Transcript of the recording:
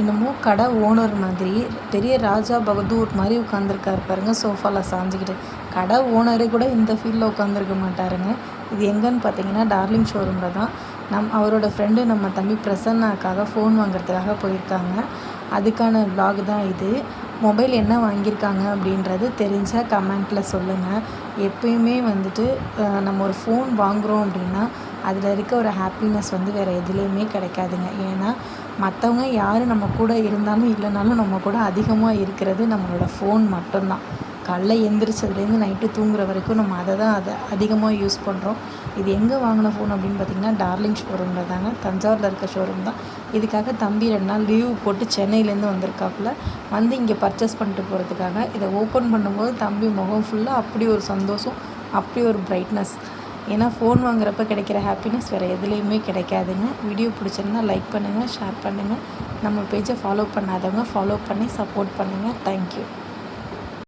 என்னமோ கடை ஓனர் மாதிரி பெரிய ராஜா பகதூர் மாதிரி உட்காந்துருக்காரு பாருங்க, சோஃபாவில் சாஞ்சிக்கிட்டு. கடை ஓனரே கூட இந்த ஃபீல்டில் உட்காந்துருக்க மாட்டாருங்க. இது எங்கன்னு பார்த்தீங்கன்னா டார்லிங் ஷோரூமில் தான். அவரோட ஃப்ரெண்டு நம்ம தம்பி பிரசன்னாக்காக ஃபோன் வாங்குறதுக்காக போயிருக்காங்க. அதுக்கான vlog தான் இது. மொபைல் என்ன வாங்கியிருக்காங்க அப்படின்றது தெரிஞ்சால் கமெண்ட்டில் சொல்லுங்கள். எப்பயுமே வந்துட்டு நம்ம ஒரு ஃபோன் வாங்குகிறோம் அப்படின்னா அதில் இருக்க ஒரு ஹாப்பினஸ் வேறு எதுலேயுமே கிடைக்காதுங்க. ஏன்னா மற்றவங்க யார் நம்ம கூட இருந்தாலும் இல்லைனாலும் நம்ம கூட அதிகமாக இருக்கிறது நம்மளோட ஃபோன் மட்டும்தான். காலைல எந்திரிச்சதுலேருந்து நைட்டு தூங்குற வரைக்கும் நம்ம அதை அதிகமாக யூஸ் பண்ணுறோம். இது எங்கே வாங்கின ஃபோன் அப்படின்னு பார்த்திங்கன்னா டார்லிங் ஷோரூமில் தாங்க, தஞ்சாவூரில் இருக்க ஷோரூம் தான். இதுக்காக தம்பி 2 நாள் லீவு போட்டு சென்னையிலேருந்து வந்திருக்காப்புல. இங்கே பர்ச்சேஸ் பண்ணிட்டு போகிறதுக்காக இதை ஓப்பன் பண்ணும்போது தம்பி முகம் ஃபுல்லாக அப்படி ஒரு சந்தோஷம், அப்படி ஒரு பிரைட்னஸ். ஏன்னா ஃபோன் வாங்குறப்ப கிடைக்கிற ஹாப்பினஸ் வேறு எதுலேயுமே கிடைக்காதுங்க. வீடியோ பிடிச்சிருந்தா லைக் பண்ணுங்கள், ஷேர் பண்ணுங்கள். நம்ம பேஜை ஃபாலோ பண்ணாதவங்க ஃபாலோ பண்ணி சப்போர்ட் பண்ணுங்கள். தேங்க்யூ.